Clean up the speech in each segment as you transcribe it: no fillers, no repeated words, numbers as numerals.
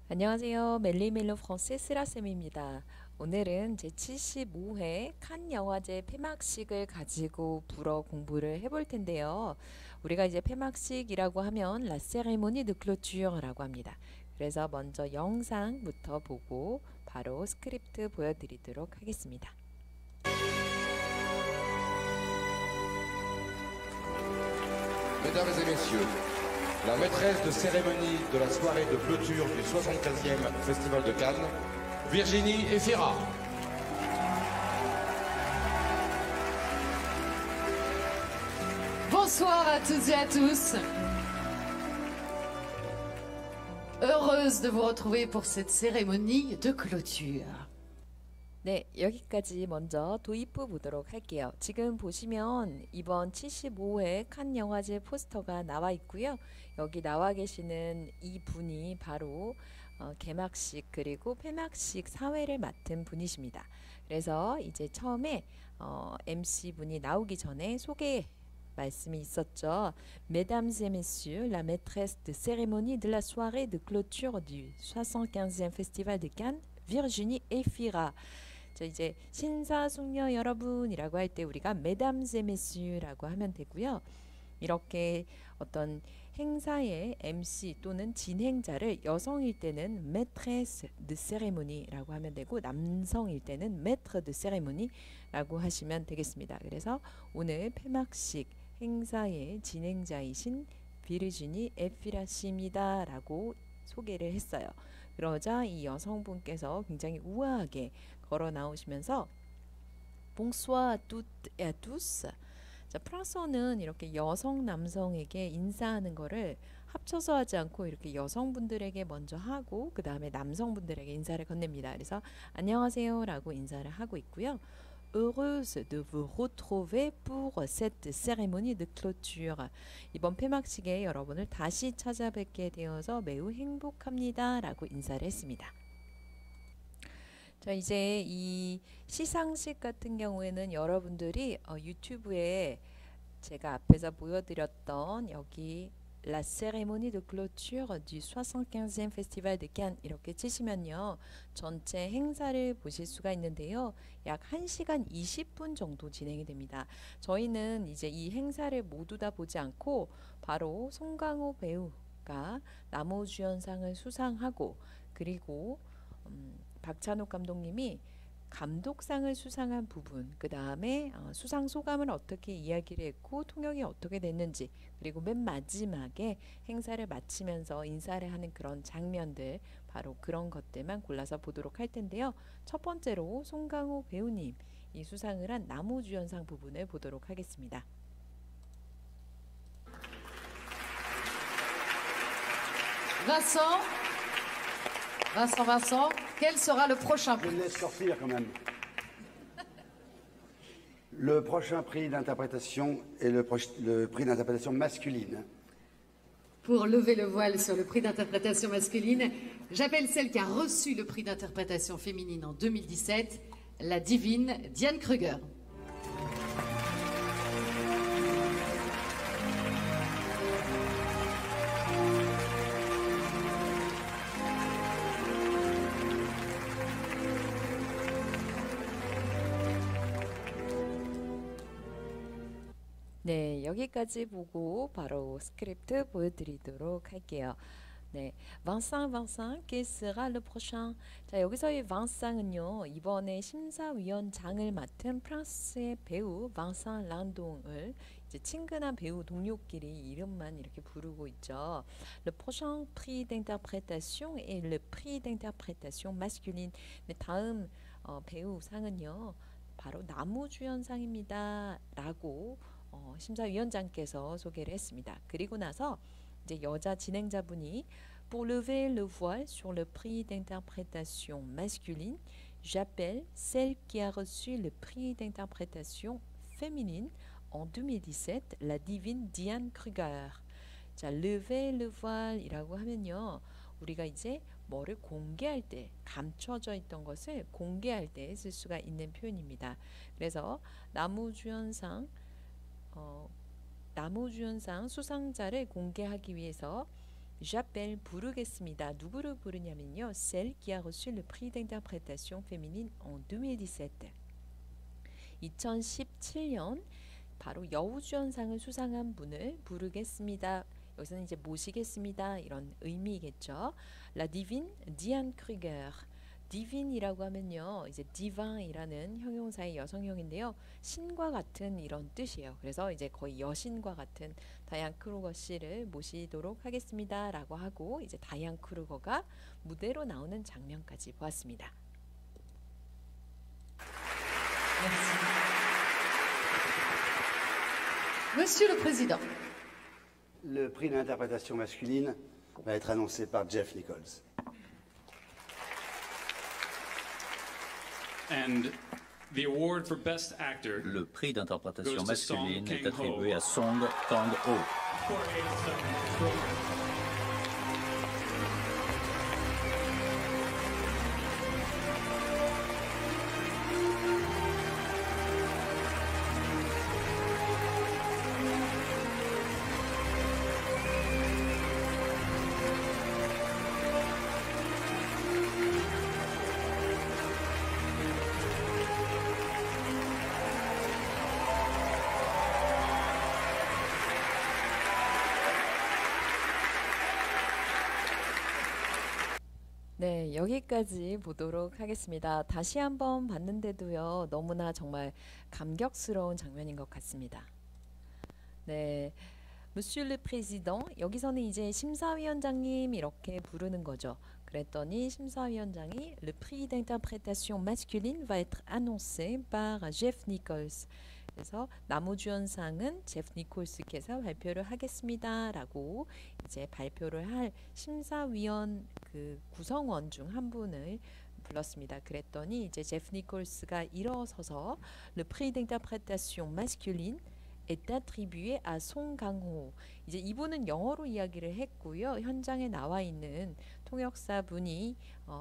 안녕하세요. 멜리멜로 프랑스 스라쌤입니다. 오늘은 제75회 칸 영화제 폐막식을 가지고 불어 공부를 해볼 텐데요. 우리가 이제 폐막식이라고 하면 La cérémonie de clôture라고 합니다. 그래서 먼저 영상부터 보고 바로 스크립트 보여드리도록 하겠습니다. Mesdames et messieurs, la maîtresse de cérémonie de la soirée de clôture du 75e Festival de Cannes, Virginie Efira. Bonsoir à toutes et à tous. Heureuse de vous retrouver pour cette cérémonie de clôture. 네, 여기까지 먼저 도입부 보도록 할게요. 지금 보시면 이번 75회 칸 영화제 포스터가 나와 있고요. 여기 나와 계시는 이 분이 바로 개막식 그리고 폐막식 사회를 맡은 분이십니다. 그래서 이제 처음에 MC 분이 나오기 전에 소개 말씀이 있었죠. Mesdames et messieurs, la maîtresse de cérémonie de la soirée de clôture du 75e Festival de Cannes, Virginie Efira. 자, 이제 신사숙녀 여러분이라고 할 때 우리가 Mesdames et Messieurs라고 하면 되고요. 이렇게 어떤 행사의 MC 또는 진행자를 여성일 때는 Maîtresse de cérémonie라고 하면 되고 남성일 때는 Maître de cérémonie라고 하시면 되겠습니다. 그래서 오늘 폐막식 행사의 진행자이신 비르지니 에피라 씨입니다 라고 소개를 했어요. 그러자 이 여성분께서 굉장히 우아하게 걸어 나오시면서 Bonsoir à toutes et à tous. 자, 프랑스어는 이렇게 여성 남성에게 인사하는 거를 합쳐서 하지 않고 이렇게 여성분들에게 먼저 하고 그 다음에 남성분들에게 인사를 건넵니다. 그래서 안녕하세요라고 인사를 하고 있고요. Heureuse de vous retrouver pour cette cérémonie de clôture. 이번 폐막식에 여러분을 다시 찾아뵙게 되어서 매우 행복합니다 라고 인사를 했습니다. 자, 이제 이 시상식 같은 경우에는 여러분들이 유튜브에 제가 앞에서 보여드렸던 여기 La cérémonie de clôture du 75e Festival de Cannes 이렇게 치시면요. 전체 행사를 보실 수가 있는데요. 약 1시간 20분 정도 진행이 됩니다. 저희는 이제 이 행사를 모두 다 보지 않고 바로 송강호 배우가 남우주연상을 수상하고 그리고 박찬욱 감독님이 감독상을 수상한 부분, 그 다음에 수상 소감을 어떻게 이야기를 했고 통역이 어떻게 됐는지, 그리고 맨 마지막에 행사를 마치면서 인사를 하는 그런 장면들, 바로 그런 것들만 골라서 보도록 할 텐데요. 첫 번째로 송강호 배우님 이 수상을 한 남우주연상 부분을 보도록 하겠습니다. Vincent, quel sera le prochain Je prix? le laisse sortir quand même. Le prochain prix d'interprétation est le prix d'interprétation masculine. Pour lever le voile sur le prix d'interprétation masculine, j'appelle celle qui a reçu le prix d'interprétation féminine en 2017, la divine Diane Kruger. 네, 여기까지 보고 바로 스크립트 보여드리도록 할게요. 네, Vincent, quel sera le prochain? 자, 여기서의 Vincent은요, 이번에 심사위원장을 맡은 프랑스의 배우 Vincent Lindon을 이제 친근한 배우 동료끼리 이름만 이렇게 부르고 있죠. Le prochain prix d'interprétation est le prix d'interprétation masculine. 네, 다음 배우상은요, 바로 남우주연상입니다. 라고 심사위원장께서 소개를 했습니다. 그리고 나서 이제 여자 진행자분이 Pour lever le voile sur le prix d'interprétation masculine, j'appelle celle qui a reçu le prix d'interprétation féminine en 2017, la divine Diane Kruger. 자, lever le voile이라고 하면요. 우리가 이제 뭐를 공개할 때, 감춰져 있던 것을 공개할 때 쓸 수가 있는 표현입니다. 그래서 남우주연상 수상자를 공개하기 위해서 j'appelle 부르겠습니다. 누구를 부르냐면요. celle qui a reçu le prix d'interprétation féminine en 2017. 2017년 바로 여우주연상을 수상한 분을 부르겠습니다. 여기서는 이제 모시겠습니다. 이런 의미겠죠. La divine Diane Kruger. divine이라고 하면요, 이제 divine이라는 형용사의 여성형인데요, 신과 같은 이런 뜻이에요. 그래서 이제 거의 여신과 같은 다이안 크루거 씨를 모시도록 하겠습니다라고 하고 이제 다이안 크루거가 무대로 나오는 장면까지 보았습니다. Monsieur le Président, Le prix d'interprétation masculine va être annoncé par Jeff Nichols. And the award for Best Actor Le prix d'interprétation goes to Song masculine est Kang-ho. attribué à Song Kang-ho. for 8 seconds. 네, 여기까지 보도록 하겠습니다. 다시 한번 봤는데도요, 너무나 정말 감격스러운 장면인 것 같습니다. 네, Monsieur le Président, 여기서는 이제 심사위원장님 이렇게 부르는 거죠. 그랬더니 심사위원장이 Le prix d'interprétation masculine va être annoncé par Jeff Nichols. 그래서 나무주연상은 제프 니콜스께서 발표를 하겠습니다라고 이제 발표를 할 심사위원 그 구성원 중 한 분을 불렀습니다. 그랬더니 이제 제프 니콜스가 일어서서 Le prix d'interprétation masculine est attribué à Song Kang-ho. 이제 이분은 영어로 이야기를 했고요. 현장에 나와 있는 통역사 분이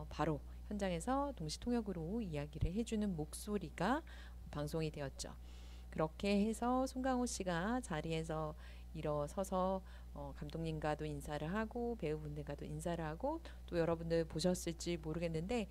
바로 현장에서 동시 통역으로 이야기를 해주는 목소리가 방송이 되었죠. 그렇게 해서 송강호 씨가 자리에서 일어서서 감독님과도 인사를 하고 배우분들과도 인사를 하고 또 여러분들 보셨을지 모르겠는데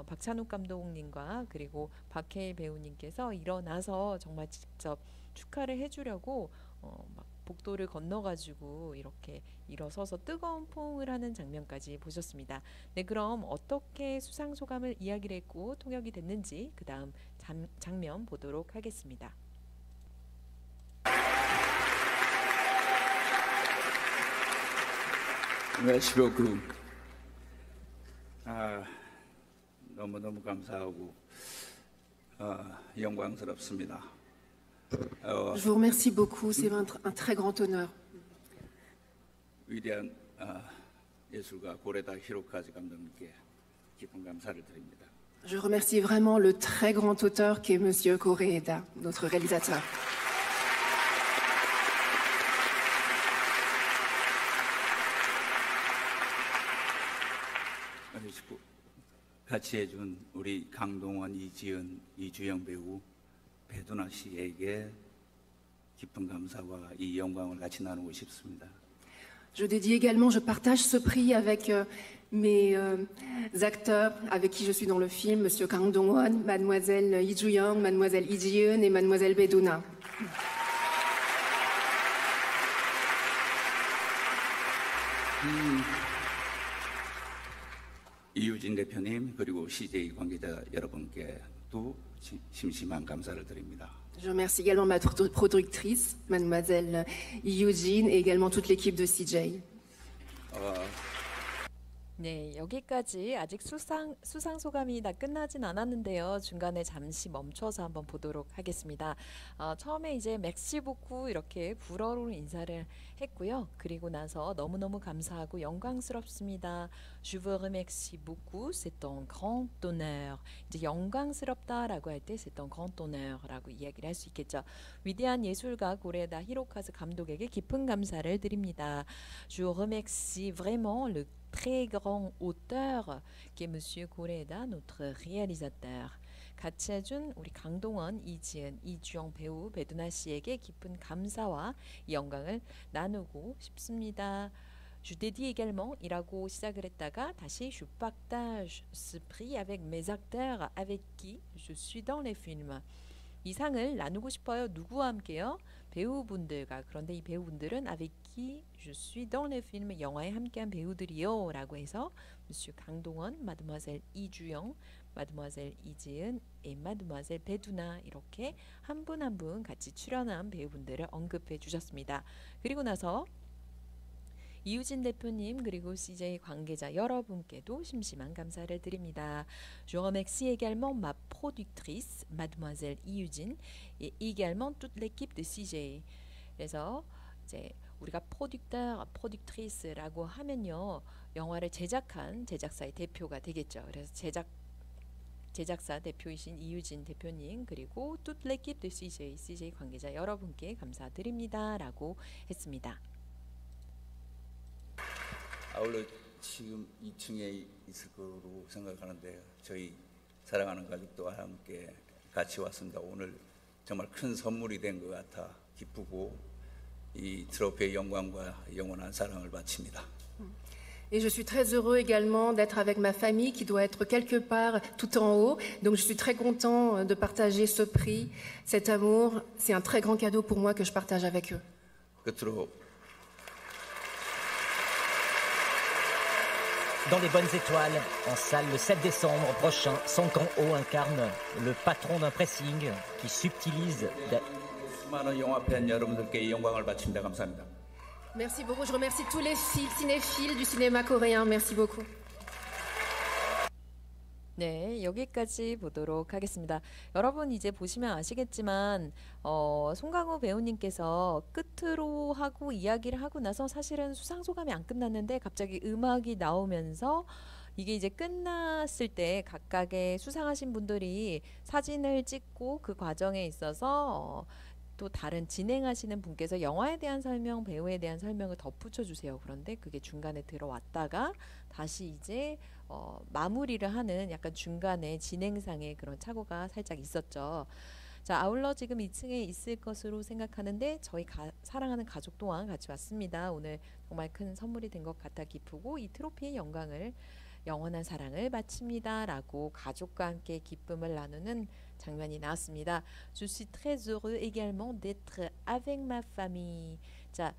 박찬욱 감독님과 그리고 박해일 배우님께서 일어나서 정말 직접 축하를 해주려고 막 복도를 건너가지고 이렇게 일어서서 뜨거운 포옹을 하는 장면까지 보셨습니다. 네, 그럼 어떻게 수상 소감을 이야기를 했고 통역이 됐는지 그 다음 장면 보도록 하겠습니다. Merci beaucoup. 너무너무 감사하고 영광스럽습니다. Je vous remercie beaucoup, c'est un très grand honneur. 위대한 예술가 고레다 히로카즈 감독님께 깊은 감사를 드립니다. Je remercie vraiment le très grand auteur qu'est Monsieur Koreeda, notre réalisateur. 같이 해준 우리 강동원, 이지은, 이주영 배우, 배두나 씨에게 깊은 감사와 이 영광을 같이 나누고 싶습니다. Je dédie également, je partage ce prix avec mes acteurs avec qui je suis dans le film, Monsieur Kang Dong-won, Mademoiselle Lee Ju-young, Mademoiselle Lee Ji-eun et Mademoiselle Beduna. 이유진 대표님 그리고 CJ 관계자 여러분께도 심심한 감사를 드립니다. Je remercie également ma productrice, Mademoiselle Yoo-jin, et également toute l'équipe de CJ. 네, 여기까지 아직 수상 소감이 다 끝나진 않았는데요. 중간에 잠시 멈춰서 한번 보도록 하겠습니다. 처음에 이제 맥시보쿠 이렇게 불어로 인사를 했고요. 그리고 나서 너무너무 감사하고 영광스럽습니다. Je vous remercie beaucoup, c'est un grand honneur. 이제 영광스럽다라고 할 때 c'est un grand honneur 라고 이야기를 할 수 있겠죠. 위대한 예술가 고레다 히로카즈 감독에게 깊은 감사를 드립니다. Je vous remercie vraiment le très grand auteur qui est Monsieur Koreeda, notre réalisateur. 같이 해준 우리 강동원, 이지은, 이주영 배우, 배두나 씨에게 깊은 감사와 영광을 나누고 싶습니다. Je dédie également 이라고 시작을 했다가 다시 Je partage ce prix avec mes acteurs avec qui je suis dans les films. 이 상을 나누고 싶어요. 누구와 함께요? 배우분들과. 그런데 이 배우분들은 avec qui je suis dans les films. 영화에 함께한 배우들이요. 라고 해서 Monsieur 강동원, Mademoiselle 이주영, Mademoiselle 이지은, et Mademoiselle 배두나 이렇게 한 분 한 분 같이 출연한 배우분들을 언급해 주셨습니다. 그리고 나서 이유진 대표님 그리고 CJ 관계자 여러분께도 심심한 감사를 드립니다. Je remercie également ma productrice, Mademoiselle 이유진, et également toute l'équipe de CJ. 그래서 이제 우리가 프로듀터, 프로듀트리스라고 하면요, 영화를 제작한 제작사의 대표가 되겠죠. 그래서 제작사 대표이신 이유진 대표님 그리고 toute l'équipe de CJ, CJ 관계자 여러분께 감사드립니다라고 했습니다. 아울러 지금 2층에 있을 거로 생각하는데 저희 사랑하는 가족들과 함께 같이 왔습니다. 오늘 정말 큰 선물이 된 것 같아 기쁘고 이 트로피의 영광과 영원한 사랑을 바칩니다. Et je suis très heureux également d'être avec ma famille qui doit être quelque part tout en haut. Donc je suis très content de partager ce prix, cet amour. C'est un très grand cadeau pour moi que je partage avec eux. 끝으로 Dans les bonnes étoiles, en salle le 7 décembre prochain, Song Kang-ho incarne le patron d'un pressing qui subtilise... 수많은 영화 팬 여러분들께 이 영광을 바칩니다. 감사합니다. Merci beaucoup. Je remercie tous les cinéphiles du cinéma coréen. Merci beaucoup. 네, 여기까지 보도록 하겠습니다. 여러분 이제 보시면 아시겠지만 송강호 배우님께서 끝으로 하고 이야기를 하고 나서 사실은 수상 소감이 안 끝났는데 갑자기 음악이 나오면서 이게 이제 끝났을 때 각각의 수상하신 분들이 사진을 찍고 그 과정에 있어서 또 다른 진행하시는 분께서 영화에 대한 설명, 배우에 대한 설명을 덧붙여 주세요. 그런데 그게 중간에 들어왔다가 다시 이제 마무리를 하는 약간 중간에 진행상의 그런 착오가 살짝 있었죠. 자, 아울러 지금 2층에 있을 것으로 생각하는데 저희 사랑하는 가족 또한 같이 왔습니다. 오늘 정말 큰 선물이 된 것 같아 기쁘고 이 트로피의 영광을 영원한 사랑을 바칩니다 라고 가족과 함께 기쁨을 나누는 장면이 나왔습니다. Je suis très heureux également d'être avec ma famille. 자,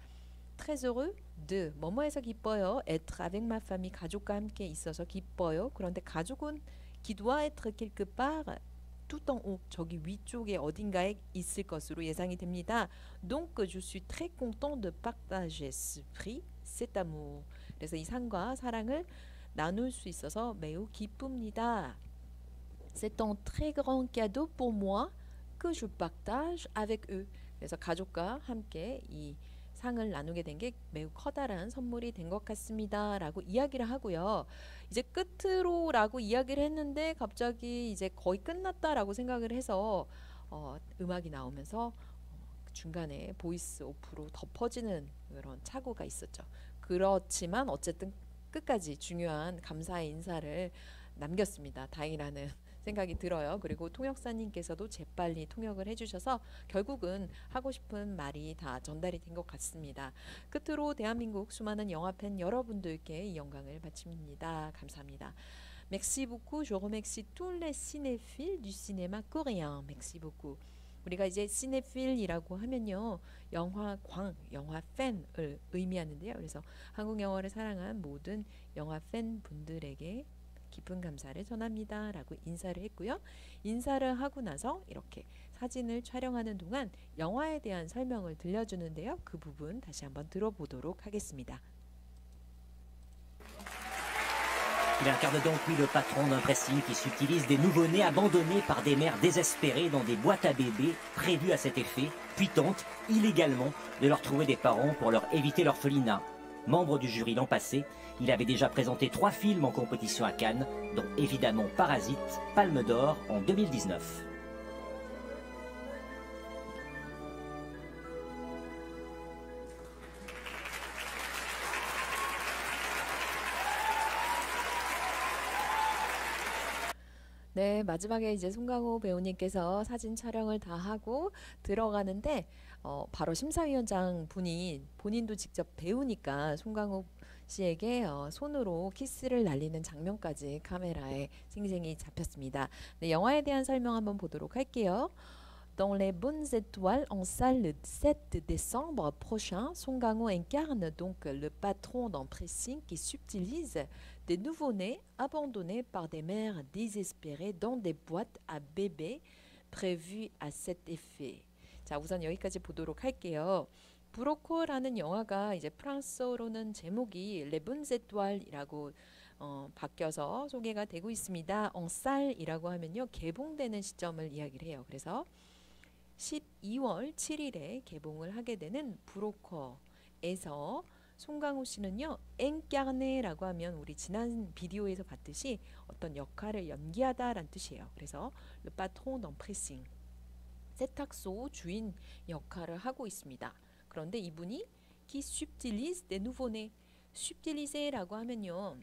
très heureux de 뭐뭐해서 기뻐요. être avec ma famille 가족과 함께 있어서 기뻐요. 그런데 가족은 qui doit être quelque part tout en haut 저기 위쪽에 어딘가에 있을 것으로 예상이 됩니다. Donc je suis très content de partager ce prix, cet amour. 그래서 이 상과 사랑을 나눌 수 있어서 매우 기쁩니다. C'est un très grand cadeau pour moi que je partage avec eux. 그래서 가족과 함께 이 상을 나누게 된 게 매우 커다란 선물이 된 것 같습니다. 라고 이야기를 하고요. 이제 끝으로라고 이야기를 했는데 갑자기 이제 거의 끝났다라고 생각을 해서 음악이 나오면서 중간에 보이스 오프로 덮어지는 그런 착오가 있었죠. 그렇지만 어쨌든 끝까지 중요한 감사의 인사를 남겼습니다. 다행이라는 생각이 들어요. 그리고 통역사님께서도 재빨리 통역을 해주셔서 결국은 하고 싶은 말이 다 전달이 된 것 같습니다. 끝으로 대한민국 수많은 영화팬 여러분들께 이 영광을 바칩니다. 감사합니다. Merci beaucoup. Je remercie tous les cinéphiles du cinéma coréen. Merci beaucoup. 우리가 이제 시네필이라고 하면요, 영화광, 영화 팬을 의미하는데요. 그래서 한국 영화를 사랑한 모든 영화 팬 분들에게 깊은 감사를 전합니다 라고 인사를 했고요. 인사를 하고 나서 이렇게 사진을 촬영하는 동안 영화에 대한 설명을 들려주는데요. 그 부분 다시 한번 들어보도록 하겠습니다. Il incarne donc, lui, le patron d'un pressing qui subtilise des nouveau-nés abandonnés par des mères désespérées dans des boîtes à bébés prévues à cet effet, puis tente, illégalement, de leur trouver des parents pour leur éviter l'orphelinat. Membre du jury l'an passé, il avait déjà présenté 3 films en compétition à Cannes, dont évidemment Parasite, Palme d'Or en 2019. 네, 마지막에 이제 송강호 배우님께서 사진 촬영을 다 하고 들어가는데 바로 심사위원장 분이 본인도 직접 배우니까 송강호 씨에게 손으로 키스를 날리는 장면까지 카메라에 생생히 잡혔습니다. 네, 영화에 대한 설명 한번 보도록 할게요. Dans les bonnes étoiles en salle le 7 décembre prochain, Song Kang-ho incarne donc le patron d'un pressing qui subtilise des nouveau-nés abandonnés par des mères désespérées dans des boîtes à bébés prévues à cet effet. 자, 우선 여기까지 보도록 할게요. 브로코라는 영화가 이제 프랑스어로는 제목이 Les Bonnes Étoiles이라고 바뀌어서 소개가 되고 있습니다. En salle이라고 하면요, 개봉되는 시점을 이야기를 해요. 그래서 12월 7일에 개봉을 하게 되는 브로커에서 송강호 씨는요, 엔까네라고 하면 우리 지난 비디오에서 봤듯이 어떤 역할을 연기하다라는 뜻이에요. 그래서 Le patron d'un pressing, 세탁소 주인 역할을 하고 있습니다. 그런데 이분이 qui subtilise des nouveau-nés, subtilise라고 하면요,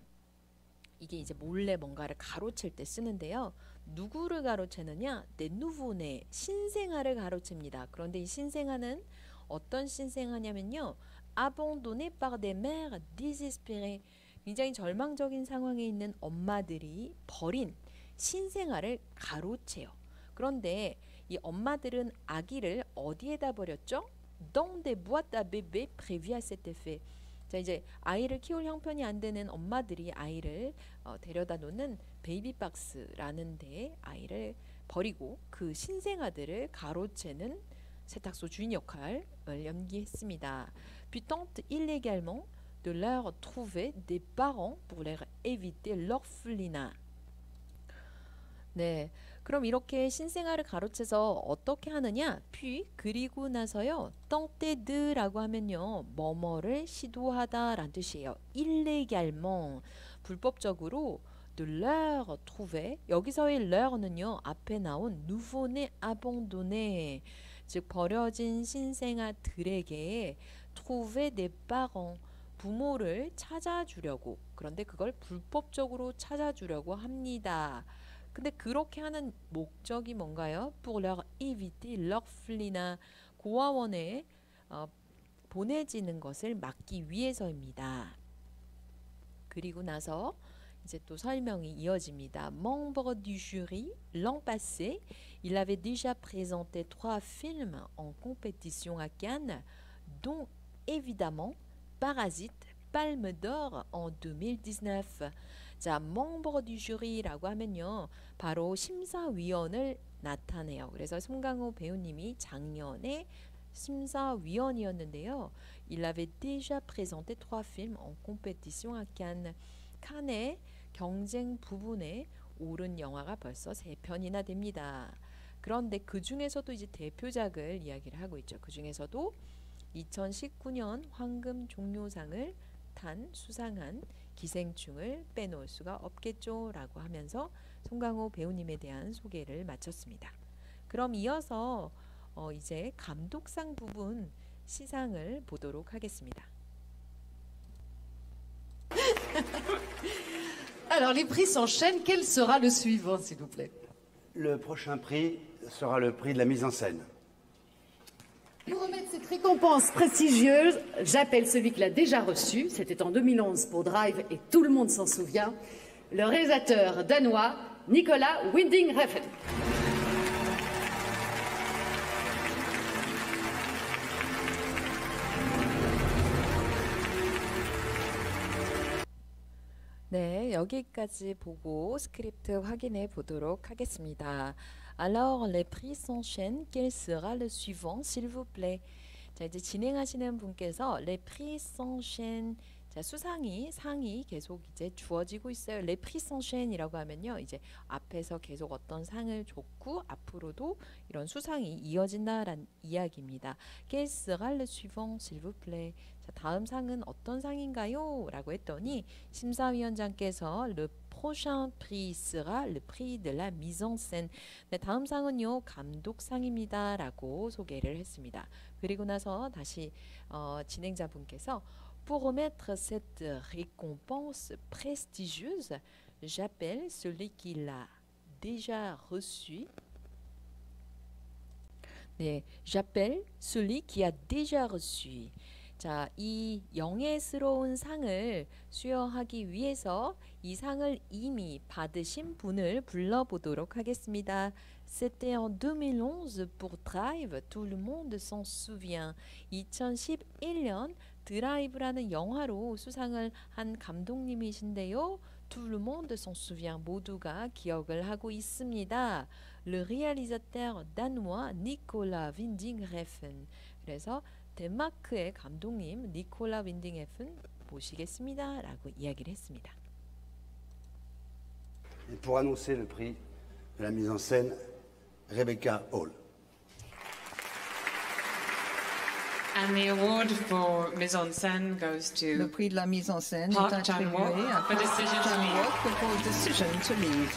이게 이제 몰래 뭔가를 가로챌 때 쓰는데요. 누구를 가로채느냐? des nouveau-nés, 신생아를 가로챕니다. 그런데 이 신생아는 어떤 신생아냐면요, abandonné par des mères désespérées, 굉장히 절망적인 상황에 있는 엄마들이 버린 신생아를 가로채요. 그런데 이 엄마들은 아기를 어디에다 버렸죠? Dans des boîtes à bébés prévues à cet effet. 자, 이제 아이를 키울 형편이 안 되는 엄마들이 아이를 데려다 놓는 베이비박스라는 데 아이를 버리고 그 신생아들을 가로채는 세탁소 주인 역할을 연기했습니다. Puis tente illégalement de leur trouver des parents pour leur éviter l'orphelinat. 네, 그럼 이렇게 신생아를 가로채서 어떻게 하느냐? puis 그리고 나서요, tenter de라고 하면요, 뭐뭐를 시도하다라는 뜻이에요. illégalement, 불법적으로 de leur trouver, 여기서의 leur는요, 앞에 나온 nouveau-né abandonné, 즉 버려진 신생아들에게 trouver des parents, 부모를 찾아주려고, 그런데 그걸 불법적으로 찾아주려고 합니다. 근데 그렇게 하는 목적이 뭔가요? Pour leur éviter l'orphelinat, 고아원에 보내지는 것을 막기 위해서입니다. 그리고 나서 이제 또 설명이 이어집니다. Membre du jury, l'an passé, il avait déjà présenté 3 films en compétition à Cannes, dont évidemment Parasite, Palme d'Or en 2019. 자, membre du jury라고 하면요, 바로 심사위원을 나타내요. 그래서 송강호 배우님이 작년에 심사위원이었는데요. Il avait déjà présenté 3 films en compétition à Cannes. 칸의 경쟁 부분에 오른 영화가 벌써 3편이나 됩니다. 그런데 그 중에서도 이제 대표작을 이야기를 하고 있죠. 그 중에서도 2019년 황금 종려상을 수상한 기생충을 빼놓을 수가 없겠죠 라고 하면서 송강호 배우님에 대한 소개를 마쳤습니다. 그럼 이어서 이제 감독상 부분 시상을 보도록 하겠습니다. Alors les prix s'enchaînent, quel sera le suivant s'il vous plaît? Le prochain prix sera le prix de la mise en scène. Pour remettre cette récompense prestigieuse, j'appelle celui qui l'a déjà reçu, c'était en 2011 pour Drive et tout le monde s'en souvient, le réalisateur danois Nicolas Winding Refn. 네, 여기까지 보고 스크립트 확인해 보도록 하겠습니다. Alors, les prix s'enchaînent. Quel sera le suivant, s'il vous plaît? 자, 이제 진행하시는 분께서 les prix s'enchaînent. 자, 상이 계속 이제 주어지고 있어요. les prix s'enchaînent이라고 하면요, 이제 앞에서 계속 어떤 상을 줬고 앞으로도 이런 수상이 이어진다라는 이야기입니다. Quel sera le suivant, s'il vous plaît? 자, 다음 상은 어떤 상인가요? 라고 했더니 심사위원장께서 le prochain prix sera le prix de la mise en scène. 네, 다음 상은요, 감독상입니다 라고 소개를 했습니다. 그리고 나서 다시 진행자분께서 Pour remettre cette récompense prestigieuse, j'appelle celui qui l'a déjà reçu. 네, j'appelle celui qui a déjà reçu. 자, 이 영예스러운 상을 수여하기 위해서 이 상을 이미 받으신 분을 불러보도록 하겠습니다. C'était en 2011 pour Drive, tout le monde s'en souvient. 2011년 드라이브라는 영화로 수상을 한 감독님이신데요. Tout le monde s'en souvient. 모두가 기억을 하고 있습니다. Le réalisateur danois Nicolas Winding Refn. 그래서 덴마크의 감독님 니콜라 윈딩헤픈 모시겠습니다 라고 이야기를 했습니다. Et pour annoncer le prix de la mise en scène, Rebecca Hall. And the award for mise en scène goes Le to prix de la mise en scène Park est attribué Chan-wook à for Park Decision to Leave. Chan-wook for Decision to Leave.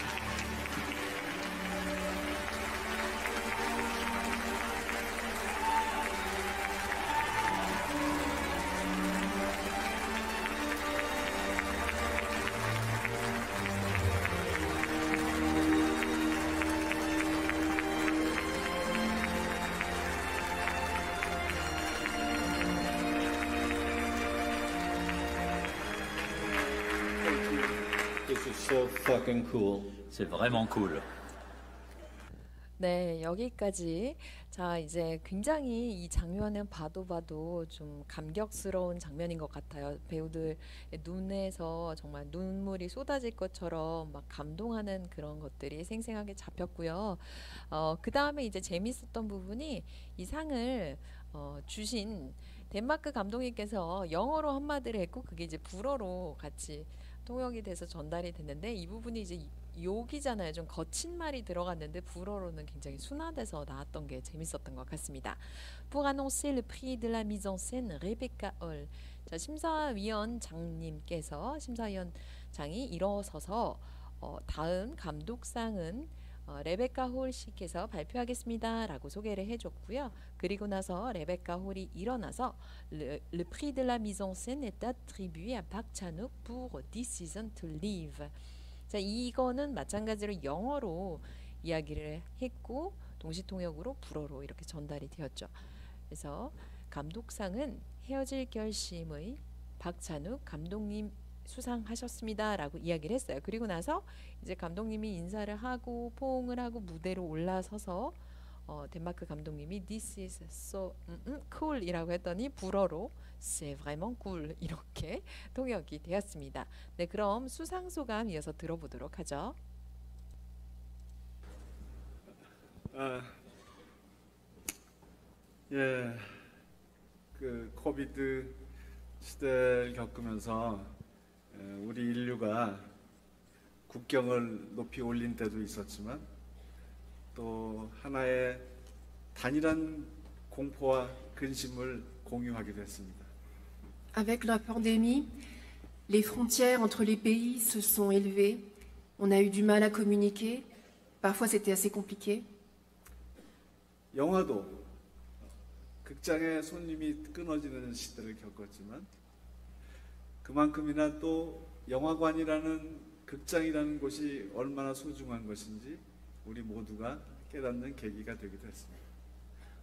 This is so fucking cool. C'est vraiment cool. 네, 여기까지. 자, 이제 굉장히 이 장면은 봐도 좀 감격스러운 장면인 것 같아요. 배우들 눈에서 정말 눈물이 쏟아질 것처럼 막 감동하는 그런 것들이 생생하게 잡혔고요. 그 다음에 이제 재밌었던 부분이 이 상을 주신 덴마크 감독님께서 영어로 한마디를 했고 그게 이제 불어로 같이 통역이 돼서 전달이 됐는데 이 부분이 이제 욕이잖아요. 좀 거친 말이 들어갔는데 불어로는 굉장히 순화돼서 나왔던 게 재밌었던 것 같습니다. Pour annoncer le prix de la mise en scène, Rebecca Hall. 자, 심사위원장님께서 심사위원장이 일어서서 다음 감독상은 레베카 홀 씨께서 발표하겠습니다 라고 소개를 해줬고요. 그리고 나서 레베카 홀이 일어나서 Le prix de la mise en scène est attribué à Park Chan-wook pour Decision to Leave. 자, 이거는 마찬가지로 영어로 이야기를 했고 동시통역으로 불어로 이렇게 전달이 되었죠. 그래서 감독상은 헤어질 결심의 박찬욱 감독님 수상하셨습니다 라고 이야기를 했어요. 그리고 나서 이제 감독님이 인사를 하고 포옹을 하고 무대로 올라서서 덴마크 감독님이 This is so cool 이라고 했더니 불어로 C'est vraiment cool 이렇게 통역이 되었습니다. 네, 그럼 수상 소감 이어서 들어보도록 하죠. 예, 그 코비드 시대를 겪으면서 우리 인류가 국경을 높이 올린 때도 있었지만 또 하나의 단일한 공포와 근심을 공유하게 됐습니다. Avec la pandémie, les frontières entre les pays se sont élevées. On a eu du mal à communiquer. Parfois, c'était assez compliqué. 영화도 극장의 손님이 끊어지는 시대를 겪었지만 그만큼이나 또 영화관이라는 극장이라는 곳이 얼마나 소중한 것인지 우리 모두가 깨닫는 계기가 되기도 했습니다.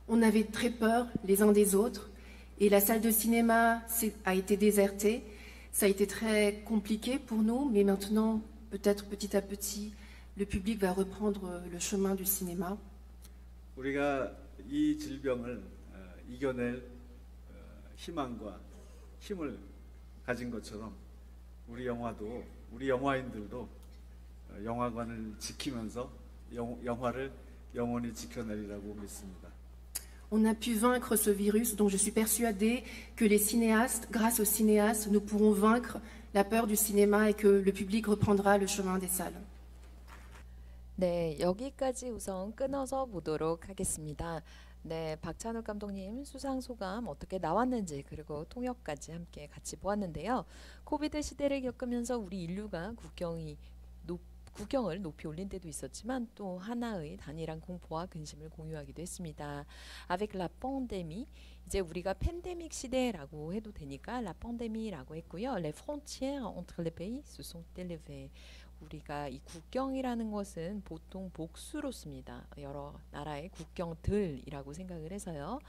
On avait très peur les uns des autres et la salle de cinéma a été désertée. Ça a été très compliqué pour nous, mais maintenant, peut-être petit à petit, le public va reprendre le chemin du cinéma. 우리가 이 질병을 이겨낼 희망과 힘을 가진 것처럼 우리 영화도 우리 영화인들도 영화관을 지키면서 영화를 영원히 지켜내리라고 믿습니다. On a pu vaincre ce virus, donc je suis persuadée que les cinéastes, grâce aux cinéastes, nous pourrons vaincre la peur du cinéma et que le public reprendra le chemin des salles. 네, 여기까지 우선 끊어서 보도록 하겠습니다. 네, 박찬욱 감독님 수상 소감 어떻게 나왔는지 그리고 통역까지 함께 같이 보았는데요. 코비드 시대를 겪으면서 우리 인류가 국경을 높이 올린 때도 있었지만 또 하나의 단일한 공포와 근심을 공유하기도 했습니다. Avec la pandémie, 이제 우리가 팬데믹 시대라고 해도 되니까 la pandémie라고 했고요. Les frontières entre les pays se sont élevées. 우리가 이 국경이라는 것은 보통 복수로 씁니다. 여러 나라의 국경들이라고 생각을 해서요.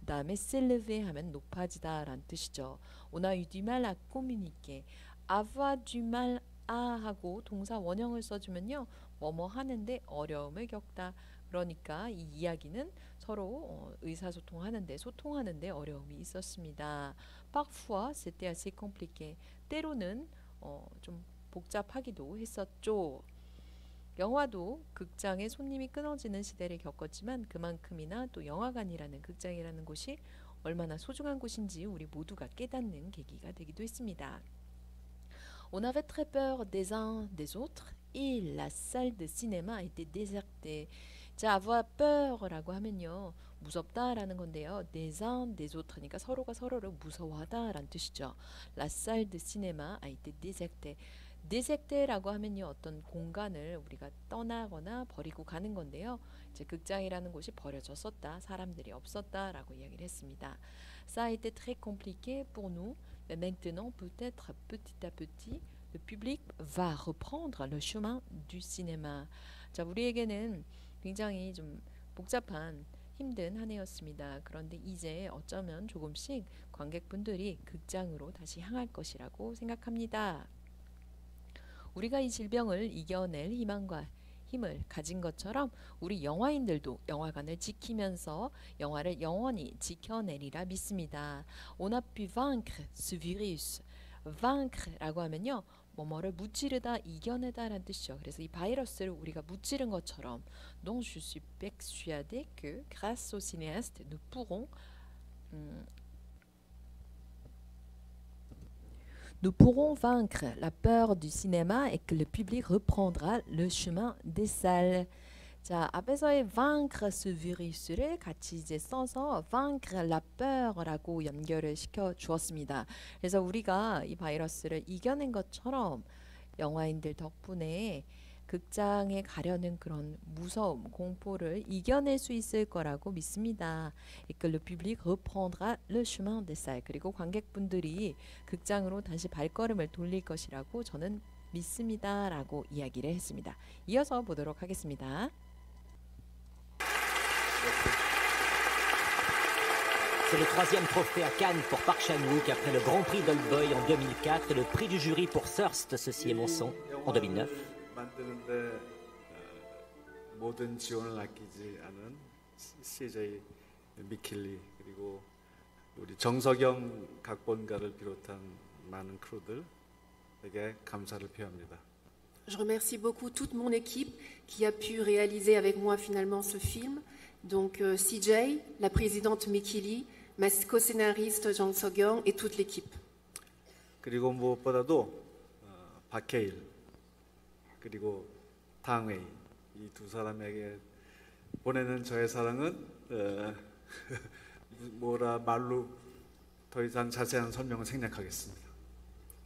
그다음에 s'élever 하면 높아지다라는 뜻이죠. On a eu du mal à communiquer. avoir du mal à 하고 동사 원형을 써주면요. 뭐뭐 하는데 어려움을 겪다. 그러니까 이 이야기는 서로 의사소통하는데 소통하는데 어려움이 있었습니다. Parfois c'était assez compliqué. 때로는 좀 복잡하기도 했었죠. 영화도 극장에 손님이 끊어지는 시대를 겪었지만 그만큼이나 또 영화관이라는 극장이라는 곳이 얼마나 소중한 곳인지 우리 모두가 깨닫는 계기가 되기도 했습니다. On avait très peur des uns des autres et la salle de cinéma était désertée. 자, avoir peur라고 하면요. 무섭다라는 건데요. des uns des autres 니까 서로가 서로를 무서워하다라는 뜻이죠. La salle de cinéma a été désertée. déserté라고 하면요. 어떤 공간을 우리가 떠나거나 버리고 가는 건데요. 이제 극장이라는 곳이 버려졌었다. 사람들이 없었다라고 이야기를 했습니다. Ça a été très compliqué pour nous. Mais maintenant, peut-être petit à petit, le public va reprendre le chemin du cinéma. 자, 우리에게는 굉장히 좀 복잡한 힘든 한 해였습니다. 그런데 이제 어쩌면 조금씩 관객분들이 극장으로 다시 향할 것이라고 생각합니다. 우리가 이 질병을 이겨낼 희망과 힘을 가진 것처럼 우리 영화인들도 영화관을 지키면서 영화를 영원히 지켜내리라 믿습니다. On a pu vaincre ce virus. vaincre라고 하면요. 뭐뭐를 무찌르다, 이겨내다라는 뜻이죠. 그래서 이 바이러스를 우리가 무찌른 것처럼 Donc je suis persuadé que grâce aux cinéastes nous pourrons Nous pourrons vaincre la peur du cinéma et que le public reprendra le chemin des salles. 자, 앞에서의 vaincre ce virus를 같이 이제 써서 vaincre la peur라고 연결을 시켜 주었습니다. 그래서 우리가 이 바이러스를 이겨낸 것처럼 영화인들 덕분에 극장에 가려는 그런 무서움, 공포를 이겨낼 수 있을 거라고 믿습니다. Et que le public reprendra le chemin des salles. 그리고 관객분들이 극장으로 다시 발걸음을 돌릴 것이라고 저는 믿습니다라고 이야기를 했습니다. 이어서 보도록 하겠습니다. C'est le troisième trophée à Cannes pour Park Chan-wook après le Grand Prix d'Old Boy en 2004 et le prix du jury pour Thirst, ceci est mon sang, en 2009. 만드는데 모든 지원을 아끼지 않은 CJ 미킬리 그리고 우리 정석영 각본가를 비롯한 많은 크루들에게 감사를 표합니다. Je remercie beaucoup toute mon équipe qui a pu réaliser avec moi finalement ce film. Donc CJ, la présidente Mickey Lee, ma co-scénariste Jang Seok-young et toute l'équipe. 그리고 무엇보다도 박해일 그리고 당웨이 이 두 사람에게 보내는 저의 사랑은 뭐라 말로 더 이상 자세한 설명을 생략하겠습니다.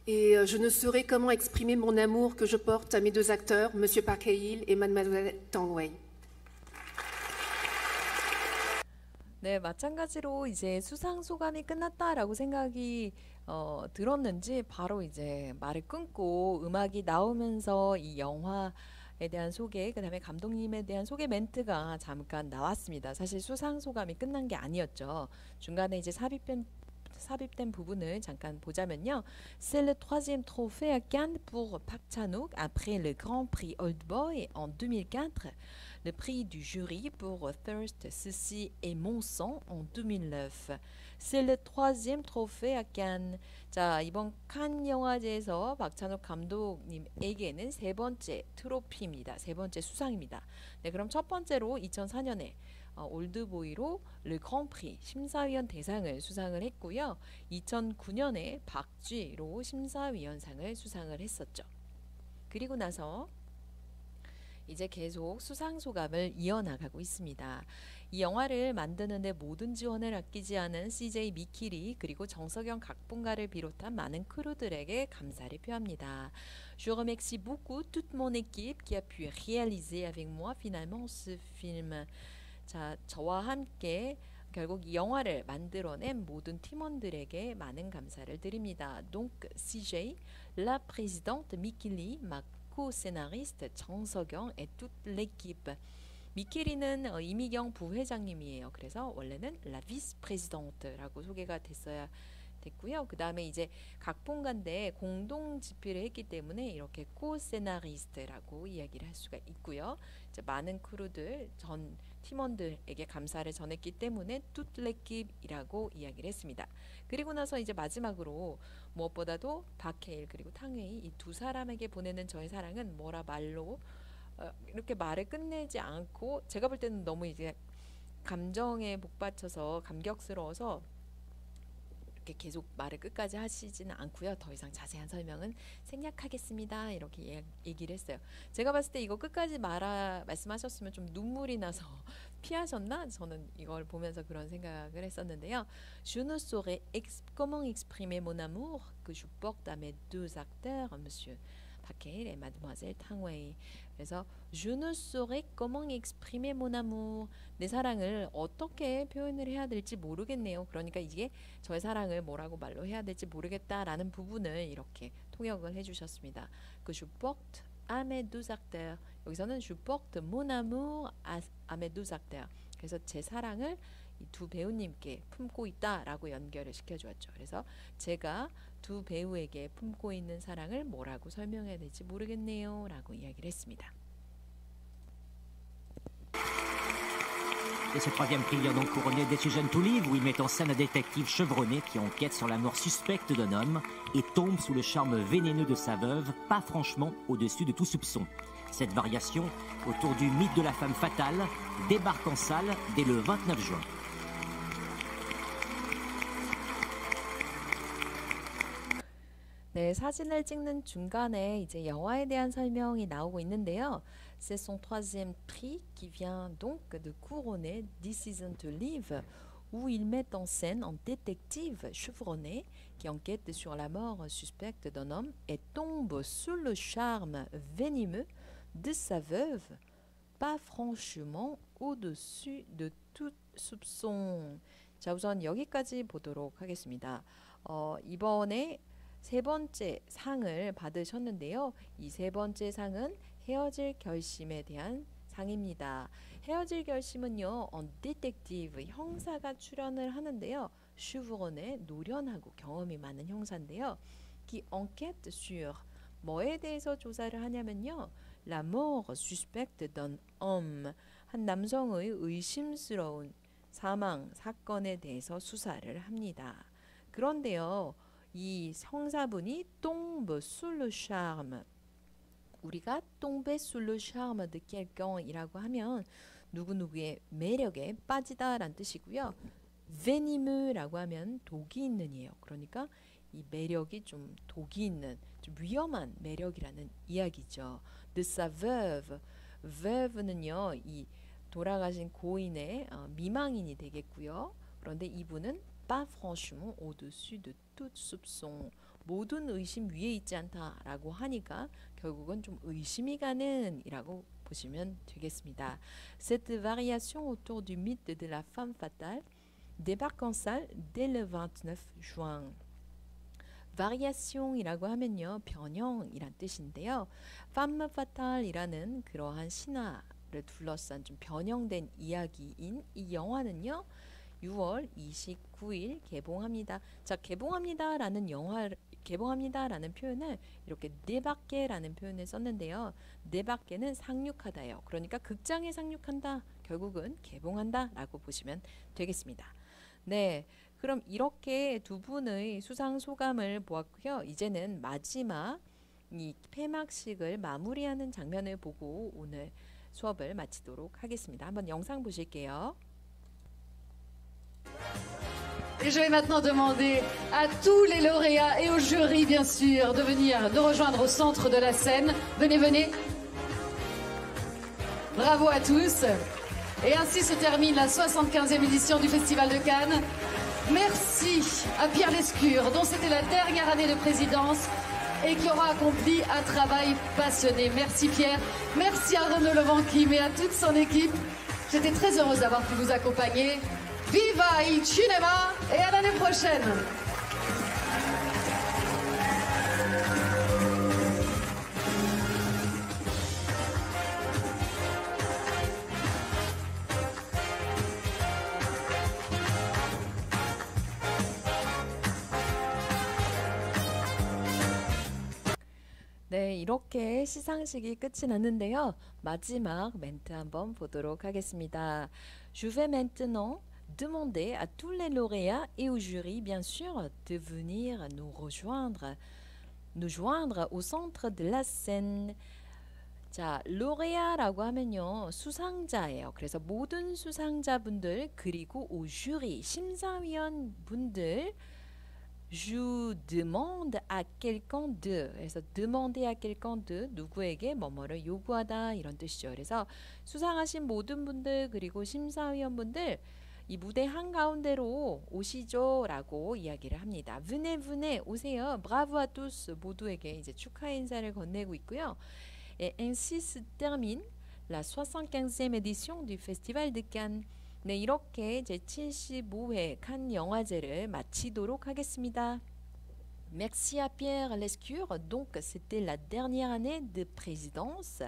Et je ne saurais comment exprimer mon amour que je porte à mes deux acteurs, Monsieur Park Hae-il et Mademoiselle Tang Wei. 네, 마찬가지로 이제 수상 소감이 끝났다라고 생각이 들었는지 바로 이제 말을 끊고 음악이 나오면서 이 영화에 대한 소개, 그다음에 감독님에 대한 소개 멘트가 잠깐 나왔습니다. 사실 수상 소감이 끝난 게 아니었죠. 중간에 이제 삽입된 부분을 잠깐 보자면요. C'est le troisième trophée à Cannes pour Park Chan-wook après le Grand Prix Old Boy en 2004. Le prix du jury pour Thirst, ceci est mon sang en 2009. C'est le troisième trophée à Cannes. 자, 이번 칸 영화제에서 박찬욱 감독님에게는 세 번째 트로피입니다. 세 번째 수상입니다. 네, 그럼 첫 번째로 2004년에 올드보이로 르 그랑프리 심사위원 대상을 수상을 했고요. 2009년에 박쥐로 심사위원상을 수상을 했었죠. 그리고 나서 이제 계속 수상 소감을 이어나가고 있습니다. 이 영화를 만드는데 모든 지원을 아끼지 않은 CJ 미키리 그리고 정석영 각본가를 비롯한 많은 크루들에게 감사를 표합니다. Je remercie beaucoup toute mon équipe qui a pu réaliser avec moi finalement ce film. 자, 저와 함께 결국 이 영화를 만들어낸 모든 팀원들에게 많은 감사를 드립니다. Donc CJ, la présidente Mickey Lee, ma co-scénariste Jang Seok-young et toute l'équipe. 미케리는 이미경 부회장님이에요. 그래서 원래는 La Vice-Présidente라고 소개가 됐고요. 그 다음에 이제 각본가인데 공동 집필을 했기 때문에 이렇게 co-scénariste라고 이야기를 할 수가 있고요. 이제 많은 크루들 전 팀원들에게 감사를 전했기 때문에 toute l'équipe이라고 이야기를 했습니다. 그리고 나서 이제 마지막으로 무엇보다도 박해일 그리고 탕웨이 이 두 사람에게 보내는 저의 사랑은 뭐라 말로 이렇게 말을 끝내지 않고 제가 볼 때는 너무 이제 감정에 목받쳐서 감격스러워서 이렇게 계속 말을 끝까지 하시지는 않고요. 더 이상 자세한 설명은 생략하겠습니다. 이렇게 얘기를 했어요. 제가 봤을 때 이거 끝까지 말씀하셨으면 좀 눈물이 나서 피하셨나? 저는 이걸 보면서 그런 생각을 했었는데요. Je ne saurais comment exprimer mon amour que je porte à mes deux acteurs, Monsieur 박해일 et Mademoiselle 탕웨이. 그래서 Je ne saurais comment exprimer mon amour. 내 사랑을 어떻게 표현을 해야 될지 모르겠네요. 그러니까 이게 저의 사랑을 뭐라고 말로 해야 될지 모르겠다라는 부분을 이렇게 통역을 해주셨습니다. 그 Je porte à mes deux acteurs. 여기서는 Je porte mon amour à mes deux acteurs. 그래서 제 사랑을 이 두 배우님께 품고 있다라고 연결을 시켜주었죠. 그래서 제가 두 배우에게 품고 있는 사랑을 뭐라고 설명해야 될지 모르겠네요 라고 이야기를 했습니다. Et ce troisième thriller donc couronné Decision to Live où il met en scène un détective chevronné qui enquête sur la mort suspecte d'un homme et tombe sous le charme vénéneux de sa veuve, pas franchement au-dessus de tout soupçon. Cette variation autour du mythe de la femme fatale débarque en salle dès le 29 juin. 네, 사진을 찍는 중간에 이제 영화에 대한 설명이 나오고 있는데요. C'est son troisième prix qui vient donc de couronner Decision to Live, où il met en scène un détective chevronné qui enquête sur la mort suspecte d'un homme et tombe sous le charme venimeux de sa veuve, pas franchement au-dessus de tout soupçon. 자, 우선 여기까지 보도록 하겠습니다. 이번에 세 번째 상을 받으셨는데요. 이 세 번째 상은 헤어질 결심에 대한 상입니다. 헤어질 결심은요, 디텍티브 형사가 출연을 하는데요. 슈브론의 노련하고 경험이 많은 형사인데요. qui enquête sur 뭐에 대해서 조사를 하냐면요. la mort suspecte d'un homme 한 남성의 의심스러운 사망 사건에 대해서 수사를 합니다. 그런데요. 이 형사분이 tombe sous le charme 우리가 tomber sous le charme de quelqu'un이라고 하면 누구누구의 매력에 빠지다라는 뜻이고요. venemeus라고 하면 독이 있는이에요. 그러니까 이 매력이 좀 독이 있는 좀 위험한 매력이라는 이야기죠. de sa veuve veuve는요 이 돌아가신 고인의 미망인이 되겠고요. 그런데 이분은 pas franchement au-dessus de tout soupçon. 모든 의심 위에 있지 않다라고 하니까 결국은 좀 의심이 가는 이라고 보시면 되겠습니다. Cette variation autour du mythe de la femme fatale débarque en salle dès le 29 juin. variation이라고 하면요. 변형이란 뜻인데요. femme fatale이라는 그러한 신화를 둘러싼 좀 변형된 이야기인 이 영화는요. 6월 29일 개봉합니다. 자, 개봉합니다라는 개봉합니다라는 표현을 이렇게 débarquer라는 표현을 썼는데요. débarquer는 상륙하다예요. 그러니까 극장에 상륙한다. 결국은 개봉한다라고 보시면 되겠습니다. 네, 그럼 이렇게 두 분의 수상 소감을 보았고요. 이제는 마지막 이 폐막식을 마무리하는 장면을 보고 오늘 수업을 마치도록 하겠습니다. 한번 영상 보실게요. Et je vais maintenant demander à tous les lauréats et au jury, bien sûr, de venir nous rejoindre au centre de la scène. Venez, venez. Bravo à tous. Et ainsi se termine la 75e édition du Festival de Cannes. Merci à Pierre Lescure, dont c'était la dernière année de présidence et qui aura accompli un travail passionné. Merci Pierre. Merci à Renaud Levanquim et à toute son équipe. J'étais très heureuse d'avoir pu vous accompagner. Viva il cinema et à l'année prochaine. 네, 이렇게 시상식이 끝이 났는데요. 마지막 멘트 한번 보도록 하겠습니다. Je vais maintenant demander à tous les lauréats et au jury, bien sûr, de venir nous joindre au centre de la scène. 자, lauréat라고 하면요, 수상자예요. 그래서 모든 수상자분들 그리고 au jury, 심사위원 분들 Je demande à quelqu'un de. 그래서 demander à quelqu'un de 누구에게 뭐뭐를 요구하다 이런 뜻이죠. 그래서 수상하신 모든 분들 그리고 심사위원분들 이 무대 한가운데로 오시죠라고 이야기를 합니다. Venez, venez, 오세요. Bravo à tous 모두에게 이제 축하 인사를 건네고 있고요. Et ainsi se termine la 75e édition du Festival de Cannes. 네, 이렇게 제75회 칸 영화제를 마치도록 하겠습니다. Merci à Pierre Lescure. Donc, c'était la dernière année de présidence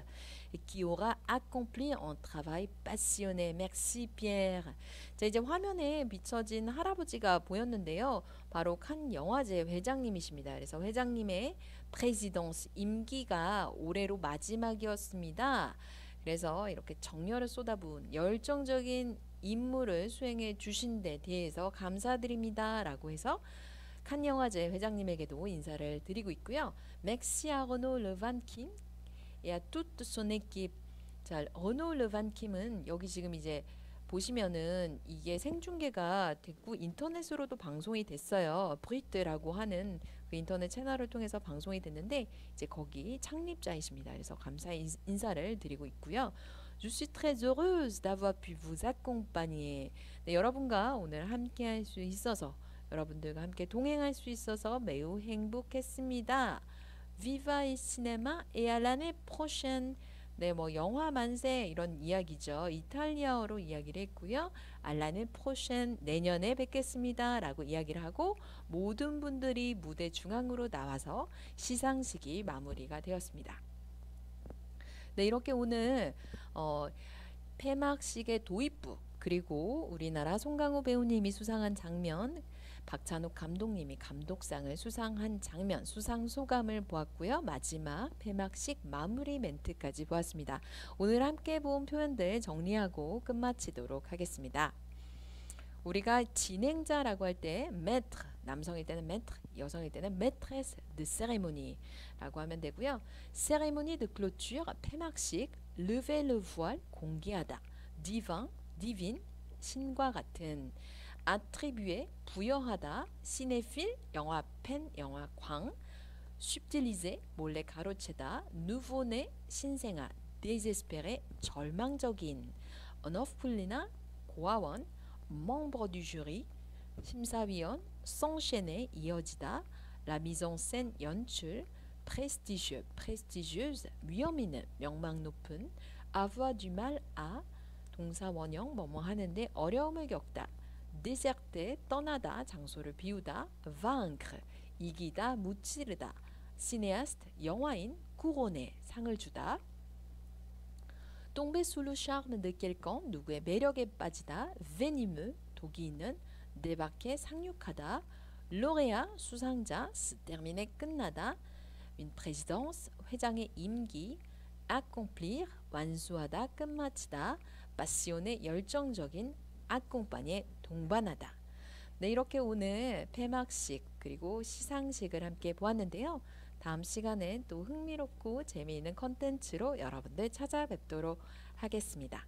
qui aura accompli un travail passionné. Merci Pierre. 자, 이제 화면에 비춰진 할아버지가 보였는데요. 바로 칸 영화제 회장님이십니다. 그래서 회장님의 présidence 임기가 올해로 마지막이었습니다. 그래서 이렇게 정열을 쏟아부은 열정적인 임무를 수행해 주신 데 대해서 감사드립니다 라고 해서 칸 영화제 회장님에게도 인사를 드리고 있고요. Merci à Renaud Levanquin et à toute son équipe. 자, Renaud Levanquin은 여기 지금 이제 보시면은 이게 생중계가 됐고 인터넷으로도 방송이 됐어요. 브리트라고 하는 그 인터넷 채널을 통해서 방송이 됐는데 이제 거기 창립자이십니다. 그래서 감사 인사를 드리고 있고요. Je suis très heureuse d'avoir pu vous accompagner. 네, 여러분과 오늘 함께 할 수 있어서 여러분들과 함께 동행할 수 있어서 매우 행복했습니다. Viva el cinéma et à l'année prochaine. 네, 뭐 영화 만세 이런 이야기죠. 이탈리아어로 이야기를 했고요. 알라네 프로셴 내년에 뵙겠습니다 라고 이야기를 하고 모든 분들이 무대 중앙으로 나와서 시상식이 마무리가 되었습니다. 네, 이렇게 오늘 폐막식의 도입부 그리고 우리나라 송강호 배우님이 수상한 장면, 박찬욱 감독님이 감독상을 수상한 장면, 수상 소감을 보았고요. 마지막 폐막식 마무리 멘트까지 보았습니다. 오늘 함께 본 표현들 정리하고 끝마치도록 하겠습니다. 우리가 진행자라고 할 때 maître, 남성일 때는 maître, 여성일 때는 maîtresse de cérémonie라고 하면 되고요. cérémonie de clôture, 폐막식, lever le voile, 공개하다, divin, divine, 신과 같은, attribuer, 부여하다, cinéphile, 영화 팬, 영화 광, subtiliser, 몰래 가로채다, nouveau-né, 신생아, désespéré, 절망적인, orphelinat, 고아원, membre du jury, 심사위원, s'enchaîner, 이어지다, la mise en scène, 연출, prestigieux, prestigieuse, 위험 있는, 명망 높은, avoir du mal à, 동사 원형 뭐뭐 하는데 어려움을 겪다, déserter, 떠나다, 장소를 비우다, vaincre, 이기다, 무찌르다, cinéaste, 영화인, couronner, 상을 주다, tomber sous le charme de quelqu'un, 누구의 매력에 빠지다, venimeux, 독이 있는, débarquer, 상륙하다, lauréat, 수상자, se terminer, 끝나다, une présidence, 회장의 임기, accomplir, 완수하다, 끝마치다, passionné, 열정적인, accompagner, 동반하다. 네, 이렇게 오늘 폐막식 그리고 시상식을 함께 보았는데요. 다음 시간엔 또 흥미롭고 재미있는 컨텐츠로 여러분들 찾아뵙도록 하겠습니다.